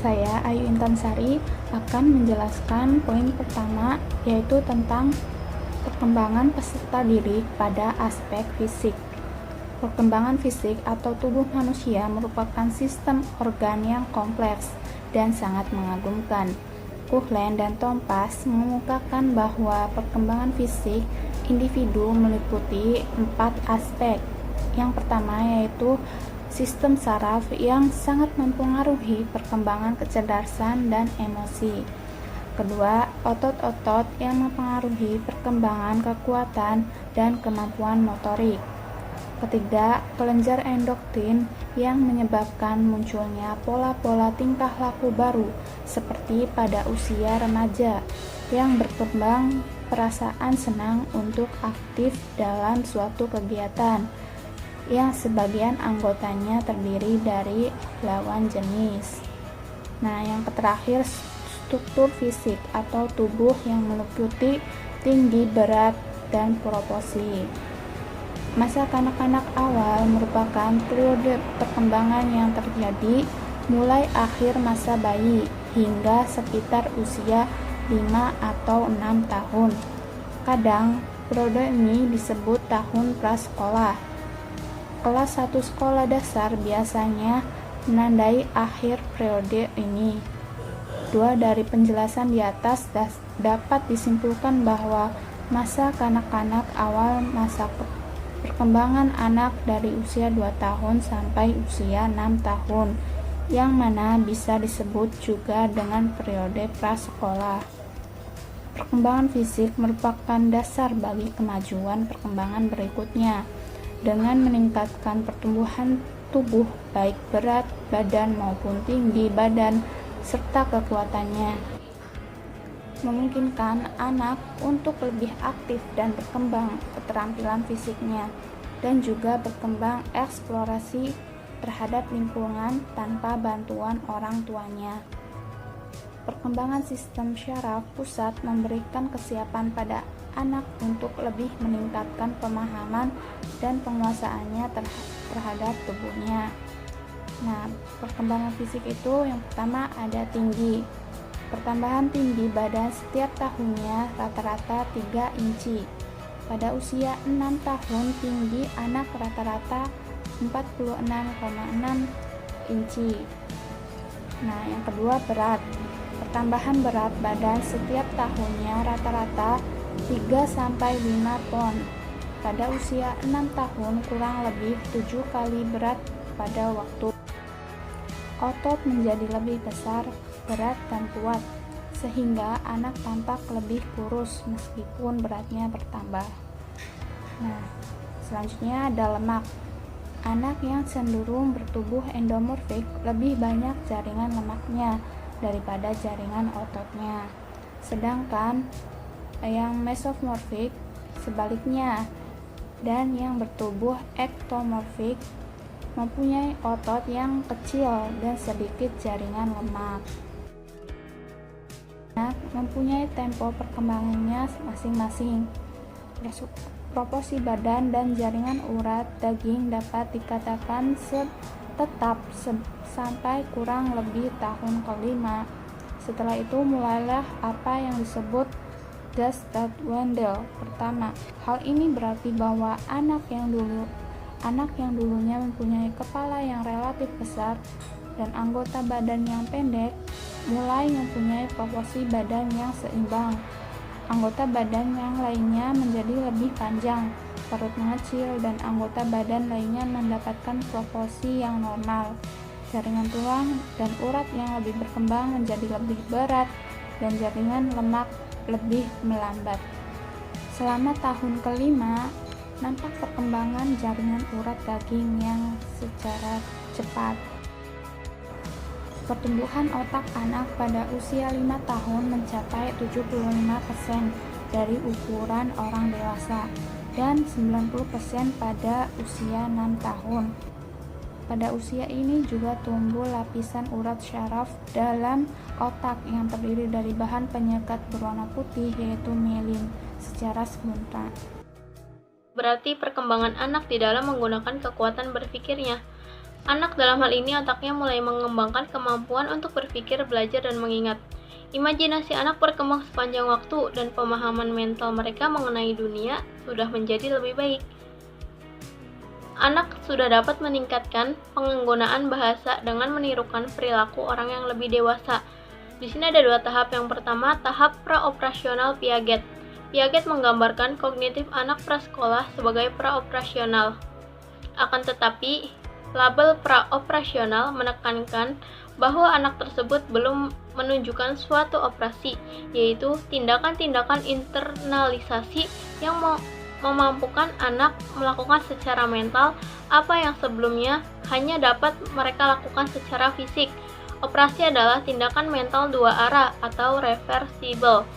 Saya, Ayu Intansari, akan menjelaskan poin pertama, yaitu tentang perkembangan peserta didik pada aspek fisik. Perkembangan fisik atau tubuh manusia merupakan sistem organ yang kompleks dan sangat mengagumkan. Kuhlen dan Tompas mengemukakan bahwa perkembangan fisik individu meliputi 4 aspek. Yang pertama yaitu sistem saraf yang sangat mempengaruhi perkembangan kecerdasan dan emosi. Kedua, otot-otot yang mempengaruhi perkembangan kekuatan dan kemampuan motorik. Ketiga, kelenjar endokrin yang menyebabkan munculnya pola-pola tingkah laku baru seperti pada usia remaja yang berkembang perasaan senang untuk aktif dalam suatu kegiatan yang sebagian anggotanya terdiri dari lawan jenis. Nah, yang terakhir struktur fisik atau tubuh yang meliputi tinggi, berat, dan proporsi. Masa kanak-kanak awal merupakan periode perkembangan yang terjadi mulai akhir masa bayi hingga sekitar usia 5 atau 6 tahun. Kadang periode ini disebut tahun prasekolah. Kelas 1 sekolah dasar biasanya menandai akhir periode ini. Dari penjelasan di atas dapat disimpulkan bahwa masa kanak-kanak awal masa perkembangan anak dari usia 2 tahun sampai usia 6 tahun, yang mana bisa disebut juga dengan periode prasekolah. Perkembangan fisik merupakan dasar bagi kemajuan perkembangan berikutnya, dengan meningkatkan pertumbuhan tubuh baik berat badan maupun tinggi badan serta kekuatannya, memungkinkan anak untuk lebih aktif dan berkembang keterampilan fisiknya dan juga berkembang eksplorasi terhadap lingkungan tanpa bantuan orang tuanya. Perkembangan sistem syaraf pusat memberikan kesiapan pada anak untuk lebih meningkatkan pemahaman dan penguasaannya terhadap tubuhnya. Nah, perkembangan fisik itu yang pertama ada tinggi. Pertambahan tinggi badan setiap tahunnya rata-rata 3 inci. Pada usia 6 tahun tinggi anak rata-rata 46,6 inci. Nah, yang kedua berat. Pertambahan berat badan setiap tahunnya rata-rata 3-5 pon. Pada usia 6 tahun kurang lebih 7 kali berat pada waktu. Otot menjadi lebih besar, berat, dan kuat, sehingga anak tampak lebih kurus meskipun beratnya bertambah. Nah, selanjutnya ada lemak. Anak yang cenderung bertubuh endomorfik lebih banyak jaringan lemaknya daripada jaringan ototnya. Sedangkan yang mesomorfik sebaliknya, dan yang bertubuh ektomorfik mempunyai otot yang kecil dan sedikit jaringan lemak. Anak mempunyai tempo perkembangannya masing-masing. Proporsi badan dan jaringan urat daging dapat dikatakan tetap sampai kurang lebih tahun ke-5. Setelah itu mulailah apa yang disebut Gestalt-Wendel pertama. Hal ini berarti bahwa anak yang dulunya mempunyai kepala yang relatif besar dan anggota badan yang pendek mulai mempunyai proporsi badan yang seimbang. Anggota badan yang lainnya menjadi lebih panjang, perut mengecil, dan anggota badan lainnya mendapatkan proporsi yang normal. Jaringan tulang dan urat yang lebih berkembang menjadi lebih berat dan jaringan lemak lebih melambat. Selama tahun ke-5, nampak perkembangan jaringan urat daging yang secara cepat. Pertumbuhan otak anak pada usia 5 tahun mencapai 75% dari ukuran orang dewasa dan 90% pada usia 6 tahun. Pada usia ini juga tumbuh lapisan urat syaraf dalam otak yang terdiri dari bahan penyekat berwarna putih yaitu mielin secara sebentar. Berarti perkembangan anak di dalam menggunakan kekuatan berpikirnya. Anak dalam hal ini otaknya mulai mengembangkan kemampuan untuk berpikir, belajar, dan mengingat. Imajinasi anak berkembang sepanjang waktu dan pemahaman mental mereka mengenai dunia sudah menjadi lebih baik. Anak sudah dapat meningkatkan penggunaan bahasa dengan menirukan perilaku orang yang lebih dewasa. Di sini ada dua tahap. Yang pertama, tahap praoperasional Piaget. Piaget menggambarkan kognitif anak prasekolah sebagai praoperasional. Akan tetapi, label praoperasional menekankan bahwa anak tersebut belum menunjukkan suatu operasi, yaitu tindakan-tindakan internalisasi yang memampukan anak melakukan secara mental apa yang sebelumnya hanya dapat mereka lakukan secara fisik. Operasi adalah tindakan mental dua arah atau reversible.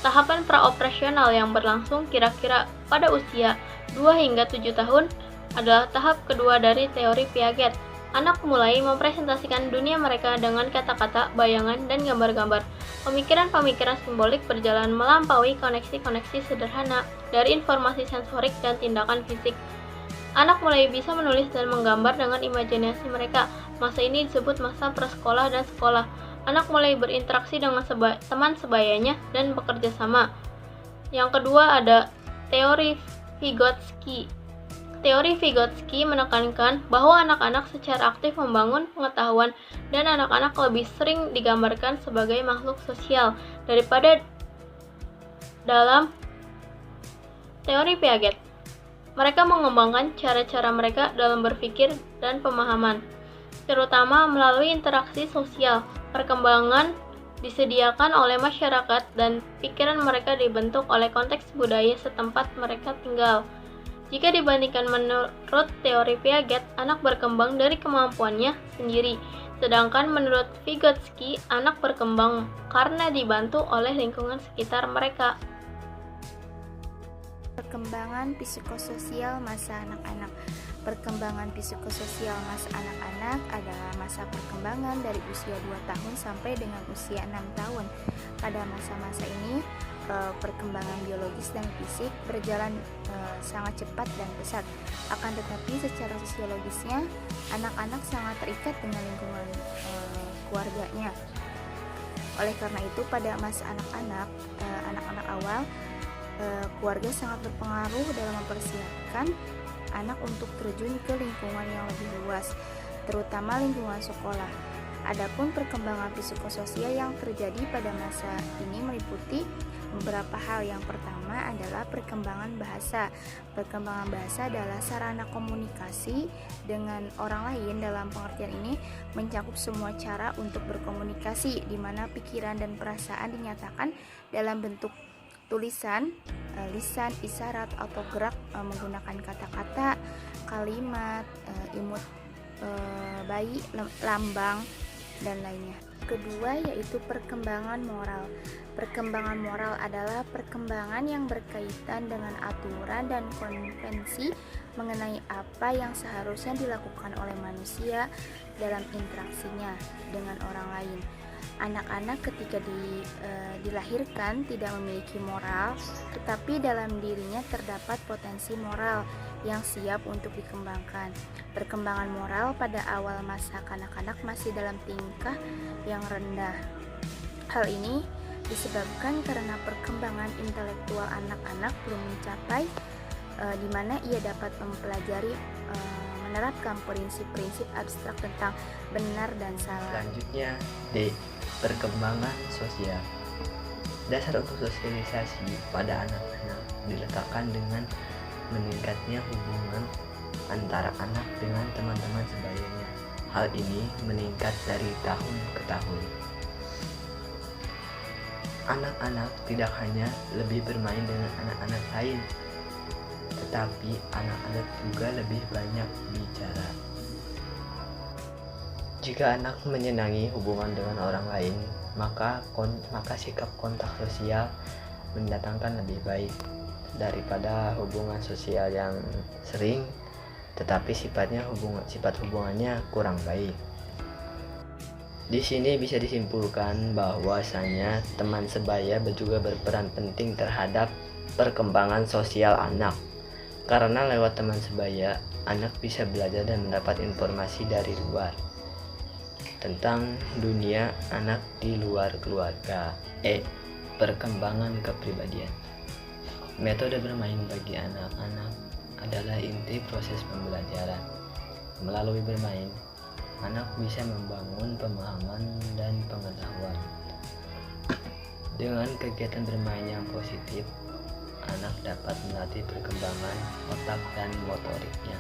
Tahapan praoperasional yang berlangsung kira-kira pada usia 2 hingga 7 tahun adalah tahap kedua dari teori Piaget. Anak mulai mempresentasikan dunia mereka dengan kata-kata, bayangan, dan gambar-gambar. Pemikiran-pemikiran simbolik berjalan melampaui koneksi-koneksi sederhana dari informasi sensorik dan tindakan fisik. Anak mulai bisa menulis dan menggambar dengan imajinasi mereka. Masa ini disebut masa prasekolah dan sekolah. Anak mulai berinteraksi dengan teman sebayanya dan bekerja sama. Yang kedua ada teori Vygotsky. Teori Vygotsky menekankan bahwa anak-anak secara aktif membangun pengetahuan dan anak-anak lebih sering digambarkan sebagai makhluk sosial daripada dalam teori Piaget. Mereka mengembangkan cara-cara mereka dalam berpikir dan pemahaman, terutama melalui interaksi sosial. Perkembangan disediakan oleh masyarakat dan pikiran mereka dibentuk oleh konteks budaya setempat mereka tinggal. Jika dibandingkan menurut teori Piaget, anak berkembang dari kemampuannya sendiri, sedangkan menurut Vygotsky, anak berkembang karena dibantu oleh lingkungan sekitar mereka. Perkembangan psikososial masa anak-anak. Perkembangan psikososial masa anak-anak adalah masa perkembangan dari usia 2 tahun sampai dengan usia 6 tahun. Pada masa-masa ini, perkembangan biologis dan fisik berjalan sangat cepat dan pesat. Akan tetapi secara sosiologisnya, anak-anak sangat terikat dengan lingkungan keluarganya. Oleh karena itu, pada masa anak-anak awal, keluarga sangat berpengaruh dalam mempersiapkan anak untuk terjun ke lingkungan yang lebih luas, terutama lingkungan sekolah. Adapun perkembangan psikososial yang terjadi pada masa ini meliputi beberapa hal. Yang pertama adalah perkembangan bahasa. Perkembangan bahasa adalah sarana komunikasi dengan orang lain. Dalam pengertian ini mencakup semua cara untuk berkomunikasi, di mana pikiran dan perasaan dinyatakan dalam bentuk tulisan, lisan, isyarat, atau gerak menggunakan kata-kata, kalimat, imut bayi, lambang, dan lainnya. Kedua yaitu perkembangan moral. Perkembangan moral adalah perkembangan yang berkaitan dengan aturan dan konvensi mengenai apa yang seharusnya dilakukan oleh manusia dalam interaksinya dengan orang lain. Anak-anak ketika dilahirkan tidak memiliki moral, tetapi dalam dirinya terdapat potensi moral yang siap untuk dikembangkan. Perkembangan moral pada awal masa kanak-kanak masih dalam tingkah yang rendah. Hal ini disebabkan karena perkembangan intelektual anak-anak belum mencapai di mana ia dapat mempelajari menerapkan prinsip-prinsip abstrak tentang benar dan salah. Selanjutnya, D. Perkembangan sosial. Dasar untuk sosialisasi pada anak-anak diletakkan dengan meningkatnya hubungan antara anak dengan teman-teman sebayanya. Hal ini meningkat dari tahun ke tahun. Anak-anak tidak hanya lebih bermain dengan anak-anak lain, tetapi anak-anak juga lebih banyak bicara. Jika anak menyenangi hubungan dengan orang lain, maka sikap kontak sosial mendatangkan lebih baik daripada hubungan sosial yang sering tetapi sifat hubungannya kurang baik. Di sini bisa disimpulkan bahwasanya teman sebaya juga berperan penting terhadap perkembangan sosial anak. Karena lewat teman sebaya, anak bisa belajar dan mendapat informasi dari luar tentang dunia anak di luar keluarga. Perkembangan kepribadian. Metode bermain bagi anak-anak adalah inti proses pembelajaran. Melalui bermain, anak bisa membangun pemahaman dan pengetahuan. Dengan kegiatan bermain yang positif, anak dapat melatih perkembangan otak dan motoriknya,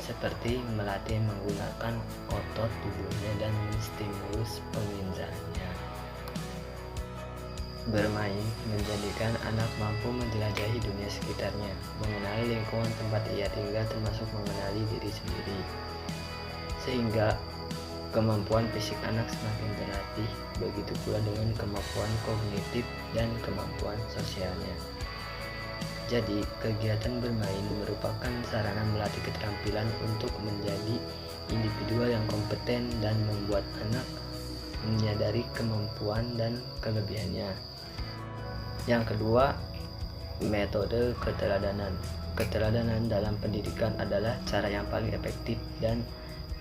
seperti melatih menggunakan otot tubuhnya dan menstimulus penginderanya. Bermain menjadikan anak mampu menjelajahi dunia sekitarnya, mengenali lingkungan tempat ia tinggal, termasuk mengenali diri sendiri, sehingga kemampuan fisik anak semakin terlatih, begitu pula dengan kemampuan kognitif dan kemampuan sosialnya. Jadi, kegiatan bermain merupakan sarana melatih keterampilan untuk menjadi individual yang kompeten dan membuat anak menyadari kemampuan dan kelebihannya. Yang kedua, metode keteladanan. Keteladanan dalam pendidikan adalah cara yang paling efektif dan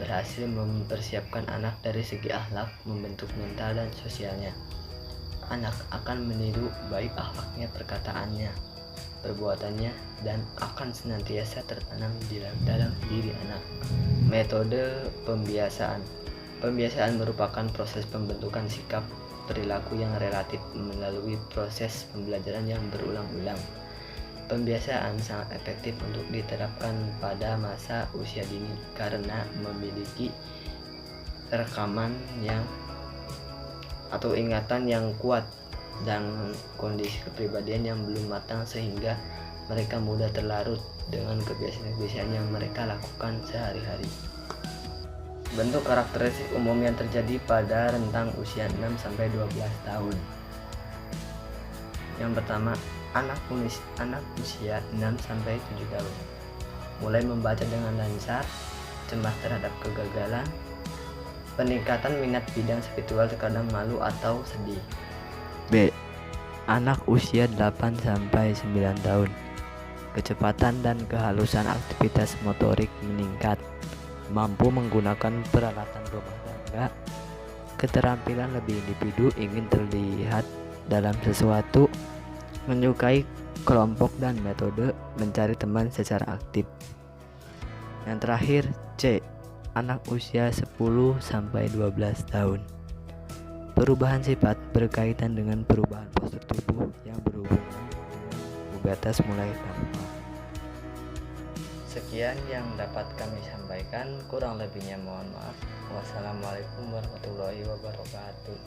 berhasil mempersiapkan anak dari segi akhlak, membentuk mental dan sosialnya. Anak akan meniru baik akhlaknya, perkataannya, perbuatannya, dan akan senantiasa tertanam di dalam diri anak. Metode pembiasaan. Pembiasaan merupakan proses pembentukan sikap perilaku yang relatif melalui proses pembelajaran yang berulang-ulang. Pembiasaan sangat efektif untuk diterapkan pada masa usia dini karena memiliki rekaman yang atau ingatan yang kuat dan kondisi kepribadian yang belum matang, sehingga mereka mudah terlarut dengan kebiasaan-kebiasaan yang mereka lakukan sehari-hari. Bentuk karakteristik umum yang terjadi pada rentang usia 6-12 tahun. Yang pertama, anak usia 6-7 tahun mulai membaca dengan lancar, cemas terhadap kegagalan, peningkatan minat bidang spiritual, terkadang malu atau sedih. B. Anak usia 8-9 tahun. Kecepatan dan kehalusan aktivitas motorik meningkat, mampu menggunakan peralatan rumah tangga, keterampilan lebih individu, ingin terlihat dalam sesuatu, menyukai kelompok dan metode, mencari teman secara aktif. Yang terakhir, C. Anak usia 10-12 tahun. Perubahan sifat berkaitan dengan perubahan postur tubuh yang berhubungan dengan pubertas mulai tampak. Sekian yang dapat kami sampaikan, kurang lebihnya mohon maaf. Wassalamualaikum warahmatullahi wabarakatuh.